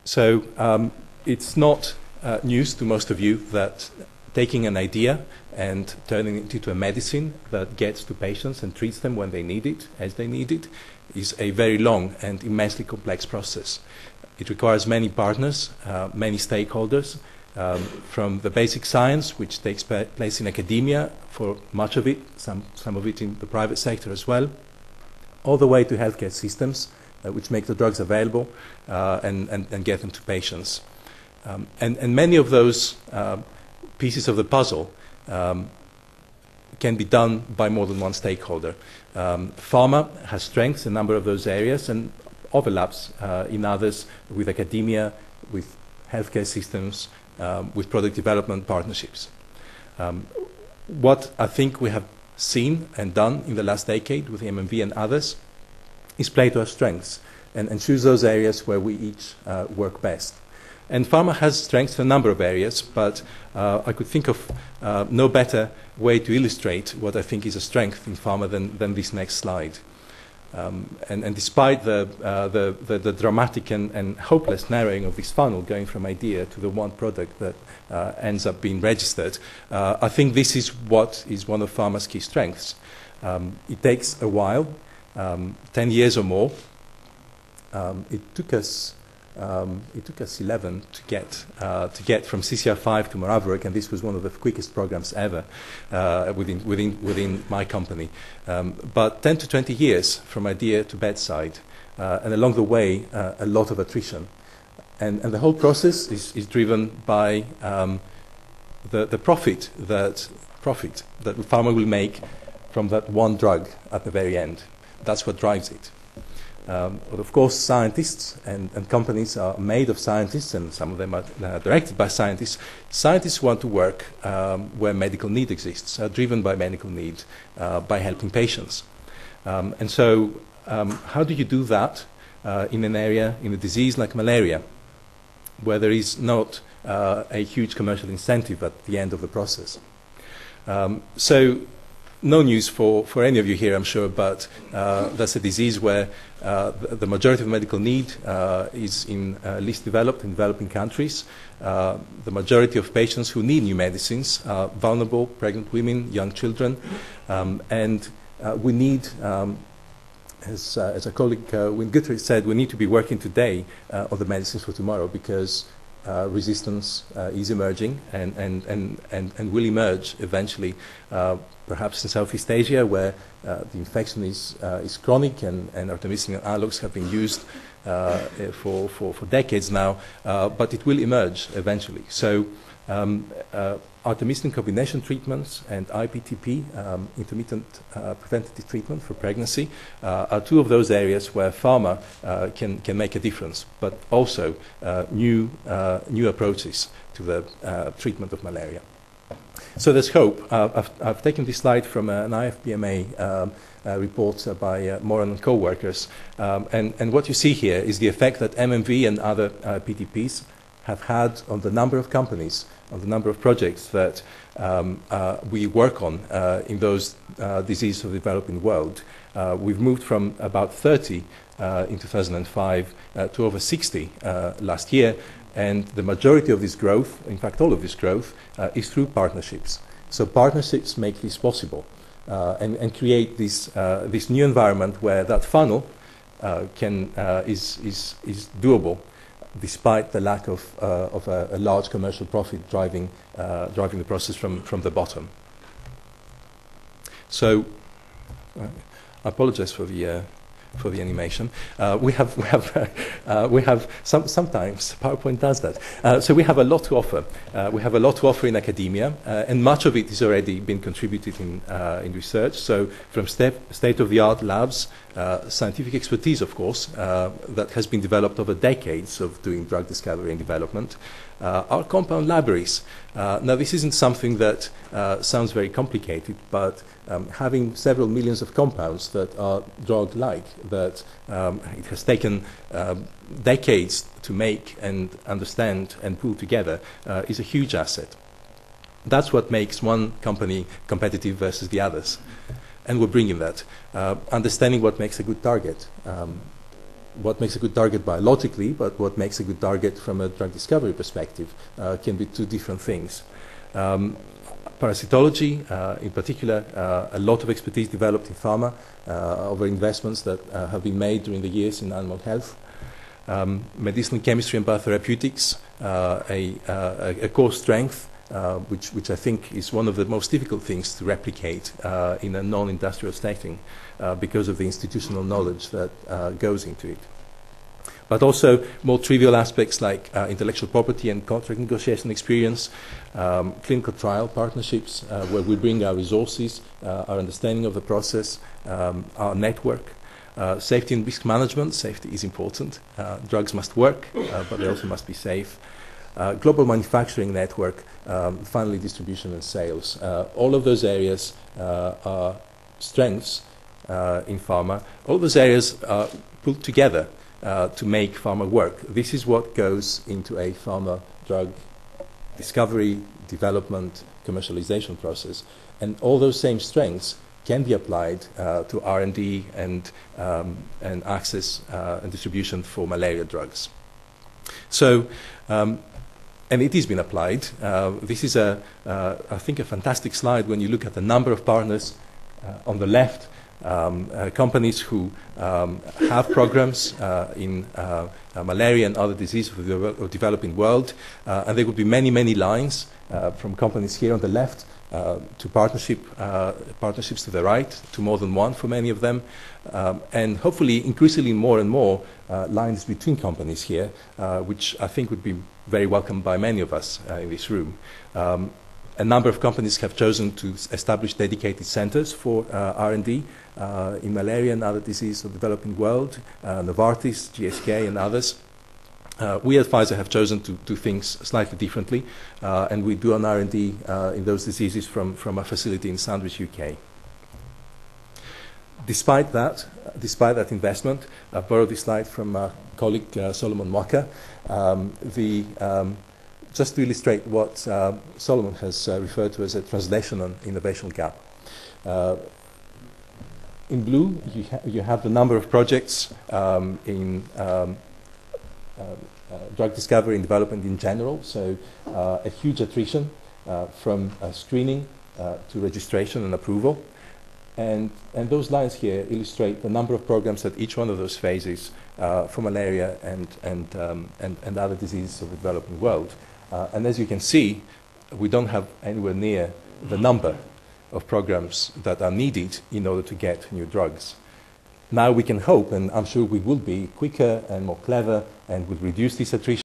So it's not news to most of you that taking an idea and turning it into a medicine that gets to patients and treats them when they need it, as they need it, is a very long and immensely complex process. It requires many partners, many stakeholders, from the basic science, which takes place in academia for much of it, some of it in the private sector as well, all the way to healthcare systems, which make the drugs available and get them to patients. And many of those pieces of the puzzle can be done by more than one stakeholder. Pharma has strengths in a number of those areas and overlaps in others with academia, with healthcare systems, with product development partnerships. What I think we have seen and done in the last decade with MMV and others is play to our strengths and choose those areas where we each work best. And pharma has strengths in a number of areas, but I could think of no better way to illustrate what I think is a strength in pharma than this next slide. And despite the dramatic and hopeless narrowing of this funnel, going from idea to the one product that ends up being registered, I think this is what is one of pharma's key strengths. It takes a while, 10 years or more. It took us 11 to get from CCR5 to Moravurg, and this was one of the quickest programs ever within my company. But 10 to 20 years from idea to bedside, and along the way, a lot of attrition. And the whole process is driven by the profit that the pharma will make from that one drug at the very end. That's what drives it. But of course, scientists and companies are made of scientists, and some of them are directed by scientists. Scientists want to work where medical need exists, are driven by medical need, by helping patients. And so, how do you do that in an area, in a disease like malaria, where there is not a huge commercial incentive at the end of the process? So, no news for any of you here, I'm sure, but that's a disease where the majority of medical need is in least developed and developing countries. The majority of patients who need new medicines are vulnerable, pregnant women, young children, and we need, as a colleague, Wim Guthrie said, we need to be working today on the medicines for tomorrow, because resistance is emerging and will emerge eventually, perhaps in Southeast Asia, where the infection is chronic and artemisinin analogues have been used for decades now, but it will emerge eventually. So artemisinin combination treatments and IPTP, intermittent preventative treatment for pregnancy, are two of those areas where pharma can make a difference, but also new approaches to the treatment of malaria. So there's hope. I've taken this slide from an IFPMA report by Moran and co-workers, and what you see here is the effect that MMV and other PTPs have had on the number of companies, on the number of projects that we work on in those diseases of the developing world. We've moved from about 30 in 2005 to over 60 last year, and the majority of this growth, in fact all of this growth, is through partnerships. So partnerships make this possible and create this new environment where that funnel is doable, despite the lack of a large commercial profit driving the process from the bottom. So, I apologize for the animation. We have sometimes PowerPoint does that. So we have a lot to offer. We have a lot to offer in academia, and much of it is already been contributed in research. So from state-of-the-art labs, scientific expertise, of course, that has been developed over decades of doing drug discovery and development. Our compound libraries. Now, this isn't something that sounds very complicated, but having several millions of compounds that are drug-like, that it has taken decades to make and understand and pull together, is a huge asset. That's what makes one company competitive versus the others. And we're bringing that. Understanding what makes a good target. what makes a good target biologically, but what makes a good target from a drug discovery perspective can be two different things. Parasitology, in particular, a lot of expertise developed in pharma over investments that have been made during the years in animal health. Medicinal chemistry and biotherapeutics, a core strength, which I think is one of the most difficult things to replicate in a non-industrial setting because of the institutional knowledge that goes into it. But also more trivial aspects like intellectual property and contract negotiation experience, clinical trial partnerships, where we bring our resources, our understanding of the process, our network. Safety and risk management. Safety is important. Drugs must work, but they also must be safe. Global manufacturing network, finally distribution and sales. All of those areas are strengths in pharma. All those areas are pulled together to make pharma work. This is what goes into a pharma drug discovery, development, commercialization process. And all those same strengths can be applied to R&D and access and distribution for malaria drugs. So, and it has been applied. This is, I think, a fantastic slide when you look at the number of partners on the left, companies who have programs in malaria and other diseases of the developing world. And there would be many, many lines from companies here on the left to partnerships to the right, to more than one for many of them, and hopefully increasingly more and more lines between companies here, which I think would be very welcomed by many of us in this room. A number of companies have chosen to establish dedicated centers for R&D in malaria and other diseases of the developing world, Novartis, GSK, and others. We at Pfizer have chosen to do things slightly differently, and we do an R&D in those diseases from a facility in Sandwich, UK. Despite that investment, I borrowed this slide from my colleague Solomon Mwaka. Just to illustrate what Solomon has referred to as a translation and innovation gap. In blue, you have the number of projects in drug discovery and development in general, so a huge attrition from screening to registration and approval. And those lines here illustrate the number of programs at each one of those phases for malaria and other diseases of the developing world. And as you can see, we don't have anywhere near the number of programs that are needed in order to get new drugs. Now we can hope, and I'm sure we will be, quicker and more clever and will reduce this attrition.